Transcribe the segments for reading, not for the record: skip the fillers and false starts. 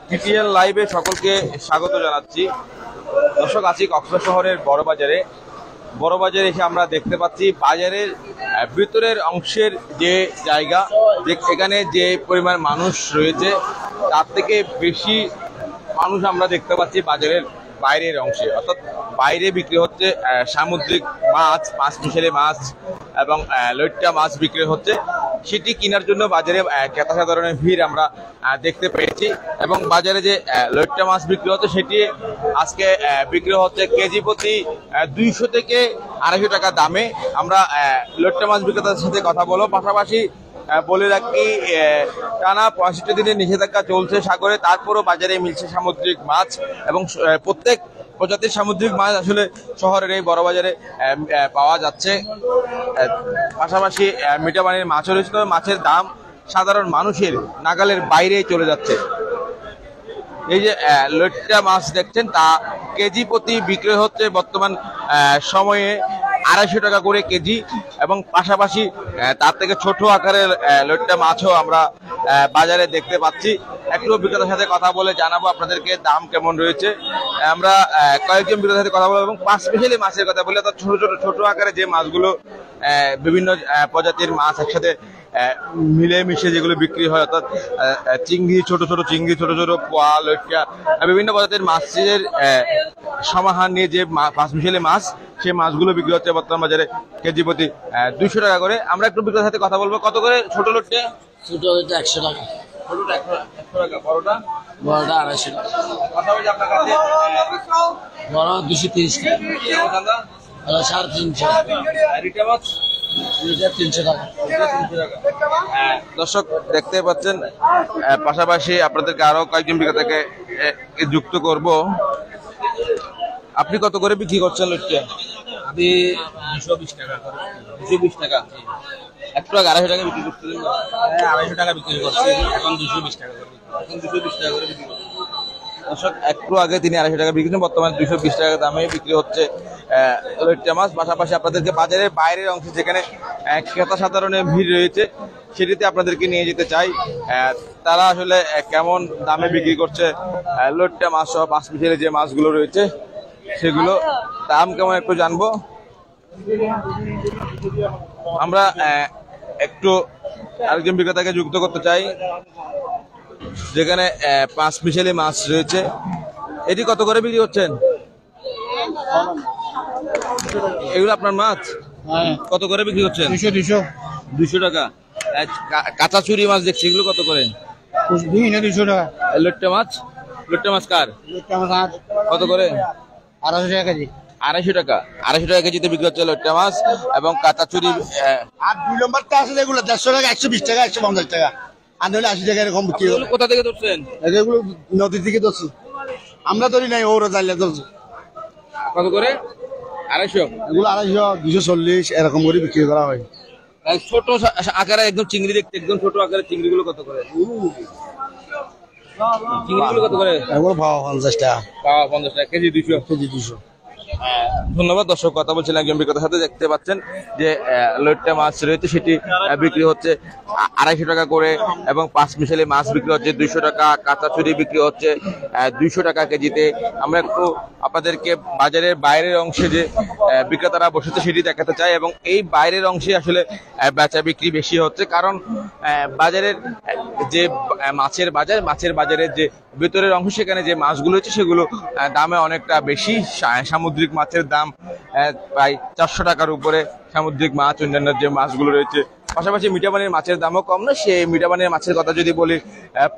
TTL লাইভে সকলকে স্বাগত জানাচ্ছি। দর্শক, আছি কক্সবাজার শহরের বড় বাজারে এসে আমরা দেখতে পাচ্ছি বাজারের ভিতরের অংশের যে জায়গা, এখানে যে পরিমাণ মানুষ রয়েছে তার থেকে বেশি মানুষ আমরা দেখতে পাচ্ছি বাজারের বাইরের অংশে। অর্থাৎ বাইরে বিক্রি হচ্ছে সামুদ্রিক মাছ, মিশালি মাছ এবং লইট্টা মাছ বিক্রি হচ্ছে। সেটি কেনার জন্য বাজারে ক্রেতা সাধারণের ভিড় আমরা দেখতে পেয়েছি। এবং বাজারে যে লইট্টা মাছ বিক্রি হচ্ছে সেটি আজকে বিক্রি হচ্ছে কেজি প্রতি 200 থেকে 250 টাকা দামে। আমরা লইট্টা মাছ বিক্রেতার সাথে কথা বলবো। পাশাপাশি বলে রাখি, টানা 65 দিনের নিষেধাজ্ঞা চলছে সাগরে, তারপরও বাজারে মিলছে সামুদ্রিক মাছ এবং প্রত্যেক প্রজাতির সামুদ্রিক মাছ আসলে শহরের এই বড় বাজারে পাওয়া যাচ্ছে। পাশাপাশি মিঠা পানির মাছও রয়েছে, তবে মাছের দাম সাধারণ মানুষের নাগালের বাইরে চলে যাচ্ছে। এই যে লইট্টা মাছ দেখছেন তা কেজি প্রতি বিক্রি হচ্ছে বর্তমান সময়ে 250 টাকা করে কেজি। এবং পাশাপাশি তার থেকে ছোট আকারের লইট্টা মাছও আমরা বাজারে দেখতে পাচ্ছি। একটু বিক্রেতার সাথে কথা বলে জানাবো আপনাদেরকে দাম কেমন রয়েছে। আমরা কয়েকজন বিক্রেতার সাথে কথা বলবো এবং পাঁচ স্পেশালি মাছের কথা বলে, অর্থাৎ ছোট আকারে যে মাছগুলো বিভিন্ন প্রজাতির মাছ একসাথে মিলেমিশে যেগুলো বিক্রি হয়, অর্থাৎ চিংড়ি, ছোট পোয়া, লইট্টা, বিভিন্ন প্রজাতির মাছের সমাহার নিয়ে যে পাঁচ মিশালি মাছ, সেই মাছগুলো বিক্রি হচ্ছে বর্তমান বাজারে কেজি প্রতি 200 টাকা করে। আমরা একটু বিক্রেতার সাথে কথা বলবো। কত করে ছোট লইট্টা? ছোট 100 টাকা, ছোটটা 100 টাকা, বড়টা 250 টাকা, কথা বলছি আপনার কাছে। বড় 230 টাকা, 350 রিটা মাছ 300 টাকা। দর্শক দেখতে পাচ্ছেন, পাশাপাশি আপনাদেরকে আরো কয়েকজন বিক্রেতাকে যুক্ত করব। আপনি কত করে বিক্রি করছেন লইট্টা? আমি 220 টাকা। 220 টাকা, একটু আগে 250 টাকা বিক্রি করছিলেন। 250 টাকা বিক্রি করছি, এখন 220 টাকা করে। এখন 220 টাকা করে বিক্রি করছেন। দর্শক, একটু আগে তিনি 250 টাকা বিক্রি করছেন, বর্তমানে 220 টাকা দামে বিক্রি হচ্ছে লইট্টা মাছ। পাশাপাশি আপনাদেরকে বাজারের বাইরের অংশে যেখানে ক্রেতা সাধারণের ভিড় রয়েছে সেটিতে আপনাদেরকে নিয়ে যেতে চাই। তারা আসলে কেমন দামে বিক্রি করছে লইট্টা মাছ সহ পাঁচ মিশালি যে মাছগুলো রয়েছে সেগুলো দাম কেমন একটু জানবো। আমরা একটু আরেকজন বিক্রেতাকে যুক্ত করতে চাই যেখানে পাঁচ মিশালি মাছ রয়েছে। এটি কত করে বিক্রি করছেন? এগুলো আপনার মাছ কত করে বিক্রি করছেন? 200 টাকা। কাঁচা চুরি মাছ দেখছি, এগুলো কত করে? 200 টাকা। লইট্টা মাছ কার? কত করে? 250 টাকা কেজি। 250 টাকা। 250 টাকা কেজিতে বিক্রি হচ্ছে লইট্টা মাছ। এবং কাঁচা চুরি আর 2 নম্বরটা আছে যেগুলো 150 টাকা, 120 টাকা, 150 টাকা, আর নইলে 80 টাকা এরকম বিক্রি হয়। কোথা থেকে ধরছেন? এগুলো নদী থেকে ধরছি, আমরা ধরি নাই, ওরা জানলে ধরছি। কত করে? 250। এগুলো 250, 240 এরকম করে বিক্রি করা হয়। ছোট আকারে একদম চিংড়ি দেখতে একদম ছোট আকারের চিংড়িগুলো কত করে? চিংড়িগুলো কত করে? এগুলো পাওয়া 50 টাকা। 50 টাকা কেজি, 200 কেজি 200। ধন্যবাদ। দর্শক, কথা বলছিলাম একজন বিক্রেতার সাথে। দেখতে পাচ্ছেন যে লইট্টা মাছ রয়েছে সেটি বিক্রি হচ্ছে 250 টাকা করে এবং পাঁচ মিশালি মাছ বিক্রি হচ্ছে 200 টাকা। কাঁচা চুরি বিক্রি হচ্ছে 200 টাকা কেজিতে। আমরা একটু আপনাদেরকে বাজারের বাইরের অংশে যে বিক্রেতারা বসেছে সেটি দেখাতে চাই। এবং এই বাইরের অংশে আসলে বেচা বিক্রি বেশি হচ্ছে, কারণ বাজারের যে মাছের বাজারের যে ভেতরের অংশ সেখানে যে মাছগুলো হচ্ছে সেগুলো দামে অনেকটা বেশি। সামুদ্রিক মাছের দাম প্রায় 400 টাকার উপরে সামুদ্রিক মাছ, অন্যান্য যে মাছগুলো রয়েছে। পাশাপাশি মিঠা পানির মাছের দামও কম না। সেই মিঠা পানির মাছের কথা যদি বলি,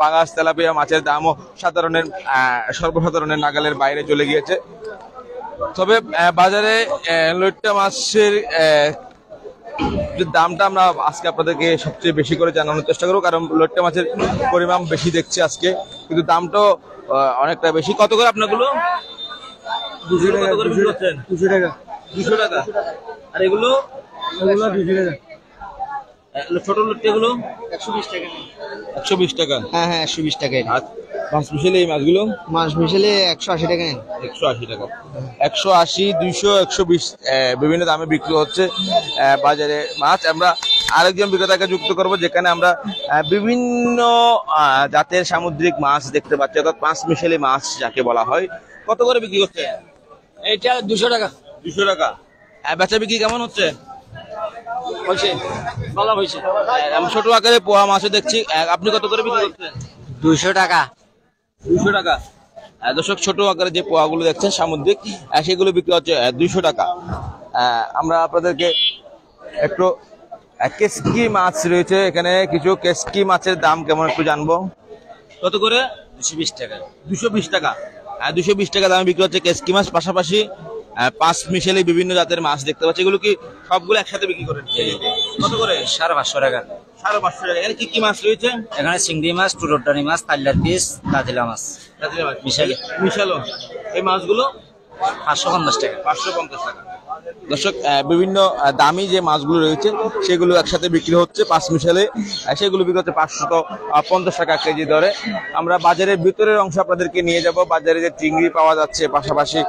পাঙাশ, তেলাপিয়া মাছের দামও সর্বসাধারণের নাগালের বাইরে চলে গিয়েছে। তবে বাজারে লইট্টা মাছের দামটা আমরা আজকে আপনাদেরকে সবচেয়ে বেশি করে জানানোর চেষ্টা করবো, কারণ লইট্টা মাছের পরিমাণ বেশি দেখছি আজকে, কিন্তু দামটাও অনেকটা বেশি। কত করে আপনাগুলো? 200 টাকা। 200 টাকা। আর এগুলো 200 টাকা। ছোট লইট্টাগুলো 120 টাকা। 120 টাকা। হ্যাঁ 120 টাকা। আর মাছ মিশালে এই মাছগুলো? মাছ মিশালে 180 টাকা। 180 টাকা। 180, 200, 120 বিভিন্ন দামে বিক্রি হচ্ছে বাজারে মাছ। আমরা আরেকজন বিক্রেতাকে যুক্ত করব, যেখানে আমরা বিভিন্ন জাতের সামুদ্রিক মাছ দেখতে পাচ্ছি, অর্থাৎ পাঁচ মিশালি মাছ যাকে বলা হয়। কত করে বিক্রি করছে? এটা 200 টাকা 200 টাকা। বেচা বিক্রি কেমন হচ্ছে? হয়েছে, ভালো হয়েছে। আমি ছোট আকারে পোয়া মাছও দেখছি, আপনি কত করে বিক্রি করছেন? 200 টাকা 200 টাকা। দর্শক, ছোট আকারে যে পোয়াগুলো দেখছেন সামুদ্রিক, সেগুলো বিক্রি হচ্ছে 200 টাকা। আমরা আপনাদেরকে একটু কেসকি মাছ রয়েছে এখানে, কিছু কেসকি মাছের দাম কেমন একটু জানবো। কত করে? 220 টাকা 220 টাকা। 220 টাকা দামে বিক্রি হচ্ছে কেসকি মাছ। পাশাপাশি পাঁচ মিশালি বিভিন্ন জাতের মাছ দেখতে পাচ্ছি। এগুলো কি সবগুলো একসাথে বিক্রি করেন? কত করে? 550 টাকা। 550 টাকা। এখানে কি কি মাছ রয়েছে? এখানে চিংড়ি মাছ, টুরোটানি মাছ, তাইলার পিস, কাজিলা মাছ মিশালি। মিশালো এই মাছগুলো 550 টাকা 550 টাকা। দর্শক, বিভিন্ন দামি যে মাছগুলো রয়েছে সেগুলো একসাথে বিক্রি হচ্ছে পাঁচ মিশালে, সেগুলো বিক্রি হচ্ছে 550 টাকা কেজি দরে। আমরা বাজারের ভিতরের অংশ আপনাদেরকে নিয়ে যাব। বাজারে যে চিংড়ি পাওয়া যাচ্ছে, পাশাপাশি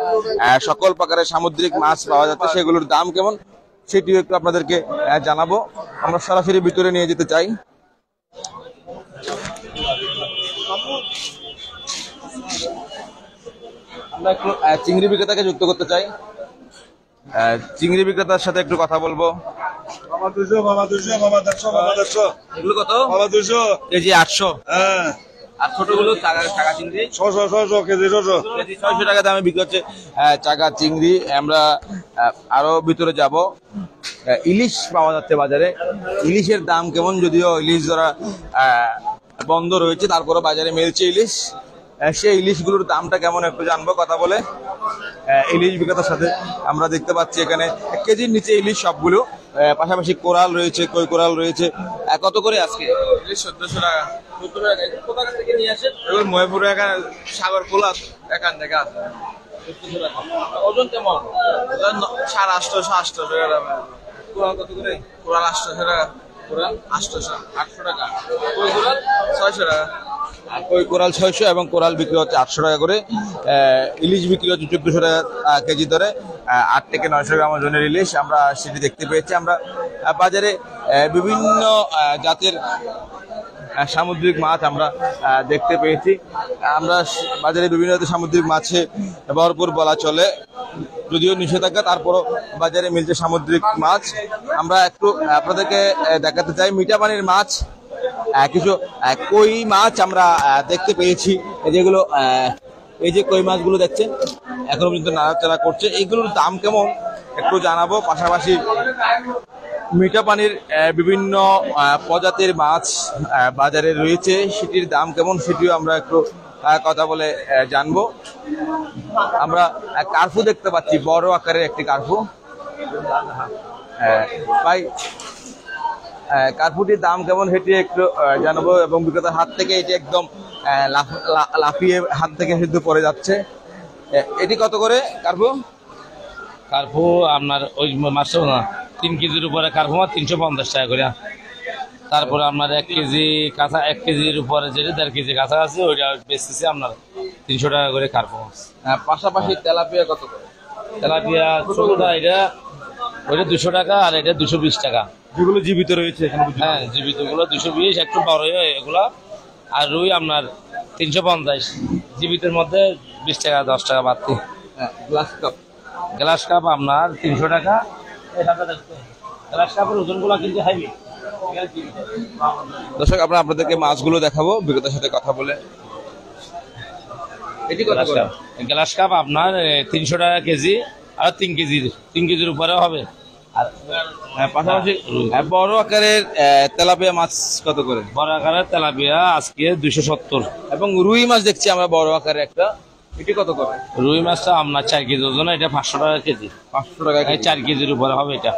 সকল প্রকারের সামুদ্রিক মাছ পাওয়া যাচ্ছে, সেগুলোর দাম কেমন সেটিও একটু আপনাদেরকে জানাবো। আমরা সরাসরি ভিতরে নিয়ে যেতে চাই। আমরা একটু চিংড়ি বিক্রেতাকে যুক্ত করতে চাই। চিংড়ি বিক্রেতার সাথে একটু কথা বলবো। বাবা 200, বাবা 200, বাবা 150, বাবা 150, এগুলো কত? বাবা 200, কেজি 800। হ্যাঁ, আর ছোটগুলো চাকা চিংড়ি 600 কেজি 600। কেজি 600 টাকা দামে বিক্রি হচ্ছে চাকা চিংড়ি। আমরা আরো ভিতরে যাব। ইলিশ পাওয়া যাচ্ছে বাজারে। ইলিশের দাম কেমন? যদিও ইলিশ ধরা বন্ধ রয়েছে, তারপরে বাজারে মিলছে ইলিশ। সেই ইলিশগুলোর দামটা কেমন একটু জানবো কথা বলে। ইলিশ বিক্রেতার সাথে আমরা দেখতে পাচ্ছি এখানে 1 কেজির নিচে ইলিশ সবগুলো। পাশাপাশি কোরাল রয়েছে, কই কোরাল রয়েছে। কত করে আজকে? 1400 টাকা। 17 টাকা। কোথা থেকে নিয়ে আসেন? এবার ময়পুরে এখানে সাগর খোলা এখান থেকে আছে। 1700 টাকা। ওজন কেমন? 850, 800 টাকা। কোরাল কত করে? কোরাল 800 টাকা। কোরাল 800, 800 টাকা। কই কোরাল 600 টাকা। কই কোরাল 600 এবং কোরাল বিক্রি হচ্ছে 800 টাকা করে। ইলিশ বিক্রি হচ্ছে 1400 টাকা কেজি দরে। 8 থেকে 900 গ্রাম ওজনের ইলিশ আমরা সেটি দেখতে পেয়েছি। আমরা বাজারে বিভিন্ন জাতের সামুদ্রিক মাছ আমরা দেখতে পেয়েছি। আমরা বাজারে বিভিন্ন জাতের সামুদ্রিক মাছে ভরপুর বলা চলে, যদিও নিষেধাজ্ঞা, তারপরও বাজারে মিলছে সামুদ্রিক মাছ। আমরা একটু আপনাদেরকে দেখাতে চাই মিঠা পানির মাছ। কিছু কই মাছ আমরা দেখতে পেয়েছি, যেগুলো এই যে কই মাছগুলো দেখছেন এখনো পর্যন্ত নাড়াচাড়া করছে। এগুলোর দাম কেমন একটু জানাবো। পাশাপাশি মিঠা পানির বিভিন্ন প্রজাতির মাছ বাজারে রয়েছে, সেটির দাম কেমন সেটিও আমরা একটু কথা বলে জানবো। আমরা কার্ফু দেখতে পাচ্ছি, বড় আকারের একটি কার্ফু। ভাই, কার্ফুটির দাম কেমন সেটি একটু জানাবো, এবং বিক্রেতার হাত থেকে এটি একদম লাফিয়ে হাত থেকে সিদ্ধ পড়ে যাচ্ছে। এটি কত করে কার্ফু? কার্পু আপনার ওই মাছও না 3 কেজির উপরে কার্পু মাছ 350 টাকা করে। তারপরে আপনার 1 কেজি কাঁচা, 1 কেজির উপরে যেটা 1.5 কেজি কাঁচা আছে ওইটা বেচতেছে আপনার 300 টাকা করে কার্পু মাছ। পাশাপাশি তেলাপিয়া কত করে? তেলাপিয়া ছোটটা এটা ওইটা 200 টাকা, আর এটা 220 টাকা। যেগুলো জীবিত রয়েছে এখানে? হ্যাঁ, জীবিত গুলো 220, একটু বড় এগুলা। আর রুই আপনার 350। জীবিতের মধ্যে 20 টাকা 10 টাকা বাড়তি। Glass cup? গ্লাস কাপ আপনার 300 টাকা। গ্লাস কাপের ওজনগুলো কিন্তু হাইবি। দর্শক, আমরা আপনাদেরকে মাছগুলো দেখাবো বিক্রেতার সাথে কথা বলে। এটি কত করে? গ্লাস কাপ আপনার 300 টাকা কেজি, আর 3 কেজির উপরে হবে। আর পাশাপাশি বড় আকারের তেলাপিয়া মাছ কত করে? বড় আকারের তেলাপিয়া আজকে 270। এবং রুই মাছ দেখছি আমরা বড় আকারের একটা, এটি কত করে? রুই মাছটা আপনার 4 কেজি ওজন, এটা 500 টাকা কেজি। 500 টাকা কেজি। 4 কেজির উপরে হবে এটা।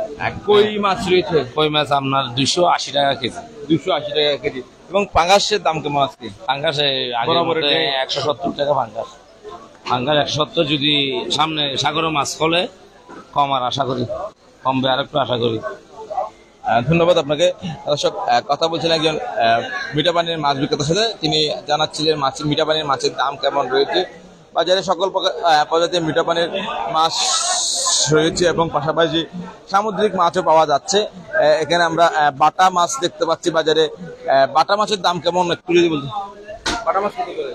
কই মাছ রয়েছে? কই মাছ আপনার 280 টাকা কেজি। 280 টাকা কেজি। এবং পাঙ্গাসের দাম কেমন আজকে? পাঙ্গাস বরাবর 170 টাকা পাঙ্গাস। পাঙ্গাস 170। যদি সামনে সাগরের মাছ হলে কম, আর আশা করি কমবে, আর একটু আশা করি। ধন্যবাদ আপনাকে। দর্শক, কথা বলছিলেন একজন মিঠা পানির মাছ বিক্রেতার সাথে। তিনি জানাচ্ছিলেন মিঠা পানির মাছের দাম কেমন রয়েছে বাজারে। সকল প্রজাতির মিঠা পানির মাছ রয়েছে এবং পাশাপাশি সামুদ্রিক মাছও পাওয়া যাচ্ছে। এখানে আমরা বাটা মাছ দেখতে পাচ্ছি বাজারে। বাটা মাছের দাম কেমন একটু যদি বলতে। বাটা মাছ কত করে?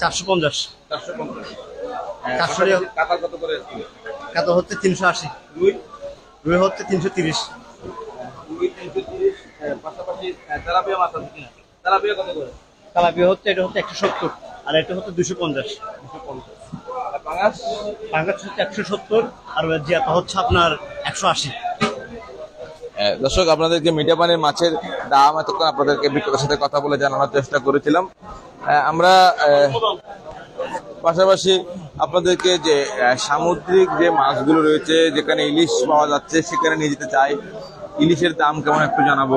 450 450। 400 কাতার কত করে? কাতল হচ্ছে 380, রুই রুই হচ্ছে 330, রুই 330। পাশাপাশি তেলাপিয়া মাছ আছে কিনা? তেলাপিয়া কত করে? তেলাপিয়া হচ্ছে এটা হচ্ছে 170, আর এটা হচ্ছে 250। 250। আর পাঙাশ? পাঙ্গাস হচ্ছে 170, আর জিয়াতা হচ্ছে আপনার 180। দর্শক, আপনাদেরকে মিঠা পানির মাছের দাম এতক্ষণ আপনাদেরকে বিক্রেতার সাথে কথা বলে জানানোর চেষ্টা করেছিলাম। আমরা পাশাপাশি আপনাদেরকে যে সামুদ্রিক যে মাছগুলো রয়েছে, যেখানে ইলিশ পাওয়া যাচ্ছে, সেখানে নিয়ে যেতে চাই। ইলিশের দাম কেমন একটু জানাবো।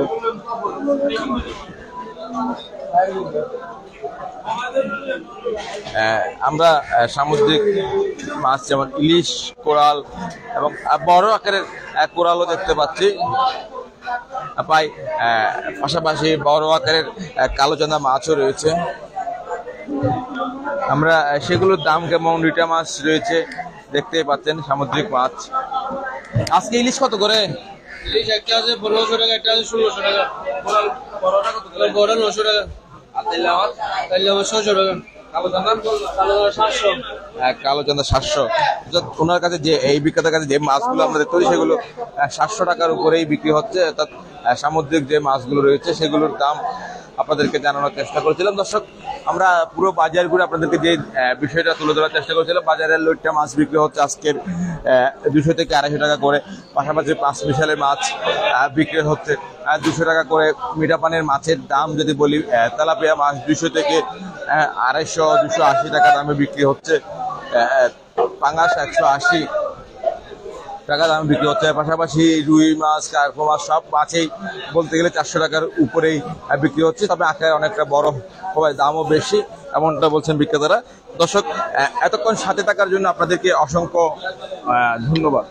আমরা সামুদ্রিক মাছ যেমন ইলিশ, কোরাল এবং বড় আকারের কোরালও দেখতে পাচ্ছি পাই। পাশাপাশি বড় আকারের কালোচাঁদা মাছও রয়েছে। আমরা সেগুলোর দাম কেমন, রিটা মাছ রয়েছে দেখতেই পাচ্ছেন, সামুদ্রিক মাছ। আজকে ইলিশ কত করে? ইলিশ একটা আছে 1500 টাকা, একটা আছে 1600 টাকা। বড় 900 টাকা। আর তেলা মাছ? তাইলে 600 টাকা। কালোচাঁদা? কালো 700। কালোচাঁদা 700। ওনার কাছে যে এই বিক্রেতার কাছে যে মাছগুলো আমরা দেখতে পাচ্ছি সেগুলো 700 টাকার উপরেই বিক্রি হচ্ছে। অর্থাৎ সামুদ্রিক যে মাছগুলো রয়েছে সেগুলোর দাম আপনাদেরকে জানানোর চেষ্টা করেছিলাম। দর্শক, আমরা পুরো বাজার ঘুরে আপনাদেরকে যে বিষয়টা তুলে ধরার চেষ্টা করেছিলাম। বাজারের লইট্টা মাছ বিক্রি হচ্ছে আজকের 200 থেকে 250 টাকা করে। পাশাপাশি 5 মিশালের মাছ বিক্রি হচ্ছে 200 টাকা করে। মিঠা পানির মাছের দাম যদি বলি, তেলাপিয়া মাছ 200 থেকে 250, 280 টাকা দামে বিক্রি হচ্ছে। পাঙাশ 180 টাকা দামে বিক্রি হচ্ছে। পাশাপাশি রুই মাছ, কার্পো মাছ সব মাছেই বলতে গেলে 400 টাকার উপরেই বিক্রি হচ্ছে। তবে আকারে অনেকটা বড় হওয়ায় দামও বেশি, এমনটা বলছেন বিক্রেতারা। দর্শক, এতক্ষণ সাথে থাকার জন্য আপনাদেরকে অসংখ্য ধন্যবাদ।